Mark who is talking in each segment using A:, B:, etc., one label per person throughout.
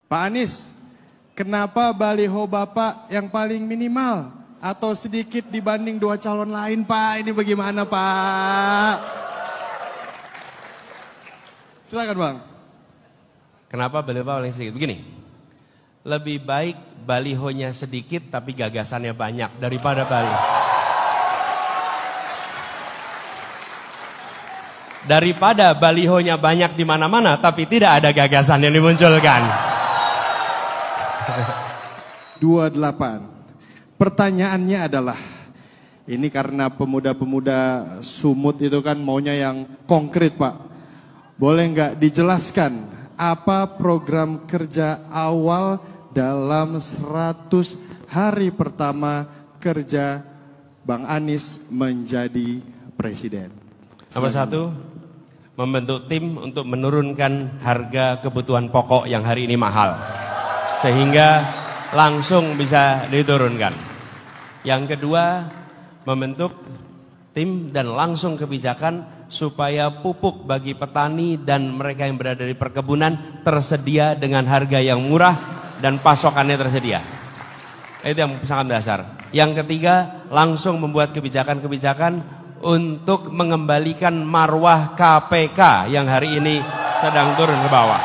A: Pak Anies, kenapa baliho Bapak yang paling minimal atau sedikit dibanding dua calon lain, Pak? Ini bagaimana, Pak? Silakan, Bang.
B: Kenapa baliho paling sedikit? Begini, lebih baik balihonya sedikit tapi gagasannya banyak daripada baliho. Daripada balihonya banyak di mana-mana tapi tidak ada gagasan yang dimunculkan.
A: 28. Pertanyaannya adalah, ini karena pemuda-pemuda Sumut itu kan maunya yang konkret, Pak. Boleh nggak dijelaskan apa program kerja awal dalam 100 hari pertama kerja Bang Anies menjadi presiden?
B: Nomor 1, membentuk tim untuk menurunkan harga kebutuhan pokok yang hari ini mahal, sehingga langsung bisa diturunkan. Yang kedua, membentuk tim dan langsung kebijakan supaya pupuk bagi petani dan mereka yang berada di perkebunan tersedia dengan harga yang murah dan pasokannya tersedia. Itu yang sangat dasar. Yang ketiga, langsung membuat kebijakan-kebijakan untuk mengembalikan marwah KPK yang hari ini sedang turun ke bawah.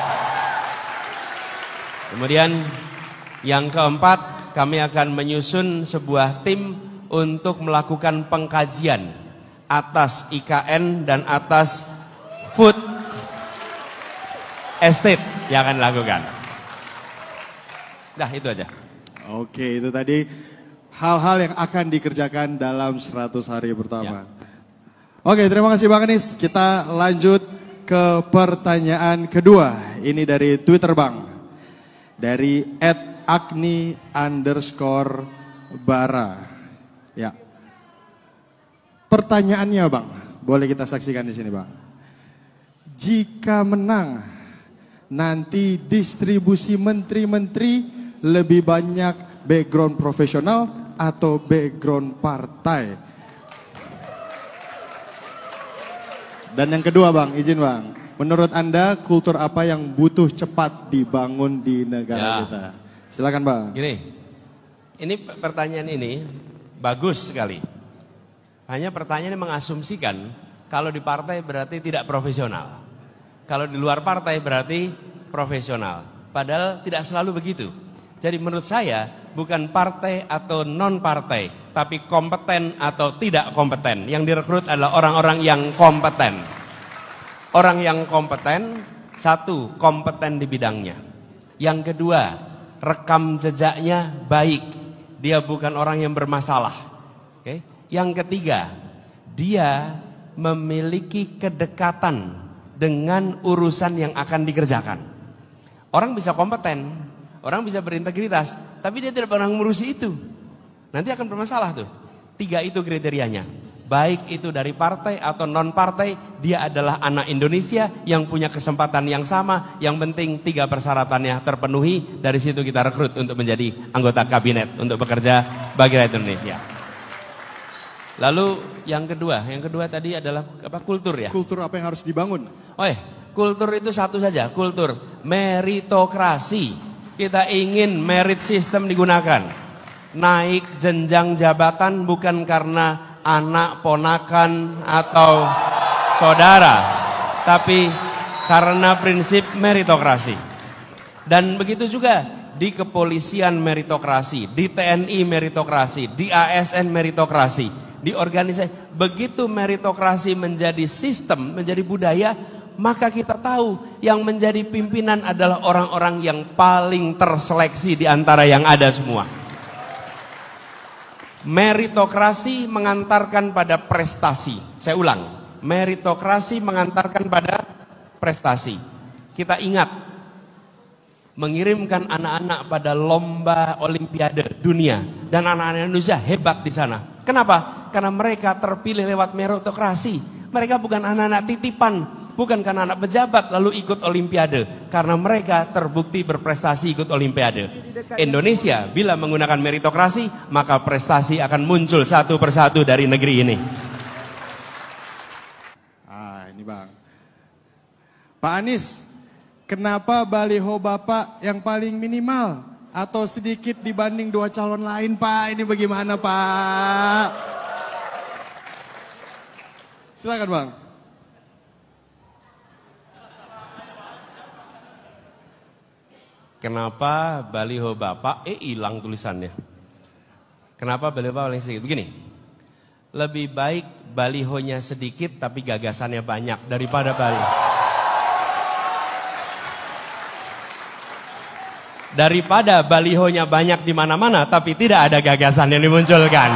B: Kemudian yang keempat, kami akan menyusun sebuah tim untuk melakukan pengkajian atas IKN dan atas food estate yang akan dilakukan. Dah, itu aja.
A: Oke, itu tadi hal-hal yang akan dikerjakan dalam 100 hari pertama. Ya. Oke, terima kasih Bang Anies. Kita lanjut ke pertanyaan kedua. Ini dari Twitter, Bang. Dari @agni_bara. Ya. Pertanyaannya, Bang, boleh kita saksikan di sini, Bang. Jika menang, nanti distribusi menteri-menteri lebih banyak background profesional atau background partai? Dan yang kedua, Bang, izin Bang, menurut Anda kultur apa yang butuh cepat dibangun di negara kita? Silakan, Bang.
B: Gini, ini pertanyaan ini bagus sekali. Hanya pertanyaannya mengasumsikan kalau di partai berarti tidak profesional. Kalau di luar partai berarti profesional. Padahal tidak selalu begitu. Jadi menurut saya bukan partai atau non partai, tapi kompeten atau tidak kompeten. Yang direkrut adalah orang-orang yang kompeten. Orang yang kompeten, satu, kompeten di bidangnya. Yang kedua, rekam jejaknya baik. Dia bukan orang yang bermasalah. Oke. Yang ketiga, dia memiliki kedekatan dengan urusan yang akan dikerjakan. Orang bisa kompeten, orang bisa berintegritas, tapi dia tidak pernah ngurusi itu. Nanti akan bermasalah tuh. 3 itu kriterianya. Baik itu dari partai atau non partai, dia adalah anak Indonesia yang punya kesempatan yang sama. Yang penting 3 persyaratannya terpenuhi. Dari situ kita rekrut untuk menjadi anggota kabinet untuk bekerja bagi rakyat Indonesia. Lalu yang kedua tadi adalah apa? Kultur ya.
A: Kultur apa yang harus dibangun?
B: Kultur itu satu saja, kultur meritokrasi. Kita ingin merit system digunakan. Naik jenjang jabatan bukan karena anak, ponakan, atau saudara, tapi karena prinsip meritokrasi. Dan begitu juga di kepolisian meritokrasi, di TNI meritokrasi, di ASN meritokrasi, di organisasi. Begitu meritokrasi menjadi sistem, menjadi budaya, maka kita tahu yang menjadi pimpinan adalah orang-orang yang paling terseleksi di antara yang ada semua. Meritokrasi mengantarkan pada prestasi. Saya ulang, meritokrasi mengantarkan pada prestasi. Kita ingat, mengirimkan anak-anak pada lomba olimpiade dunia, dan anak-anak Indonesia hebat di sana. Kenapa? Karena mereka terpilih lewat meritokrasi. Mereka bukan anak-anak titipan, bukan karena anak pejabat lalu ikut olimpiade, karena mereka terbukti berprestasi ikut olimpiade. Indonesia bila menggunakan meritokrasi, maka prestasi akan muncul satu persatu dari negeri ini.
A: Ini Bang. Pak Anies, kenapa baliho Bapak yang paling minimal atau sedikit dibanding dua calon lain, Pak? Ini bagaimana, Pak? Silakan, Bang.
B: Kenapa baliho Bapak, hilang tulisannya. Kenapa baliho Bapak paling sedikit? Begini, lebih baik balihonya sedikit tapi gagasannya banyak daripada balihonya banyak di mana-mana tapi tidak ada gagasan yang dimunculkan.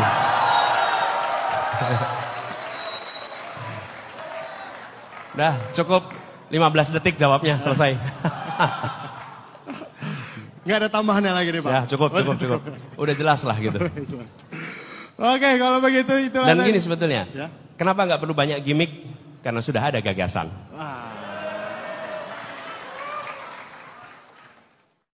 B: Dah, cukup 15 detik jawabnya, selesai.
A: Nggak ada tambahannya lagi nih, Pak.
B: Ya, cukup. Udah jelas lah gitu.
A: Oke, kalau begitu itulah.
B: Dan gini sebetulnya,
A: ya?
B: kenapa nggak perlu banyak gimmick? Karena sudah ada gagasan.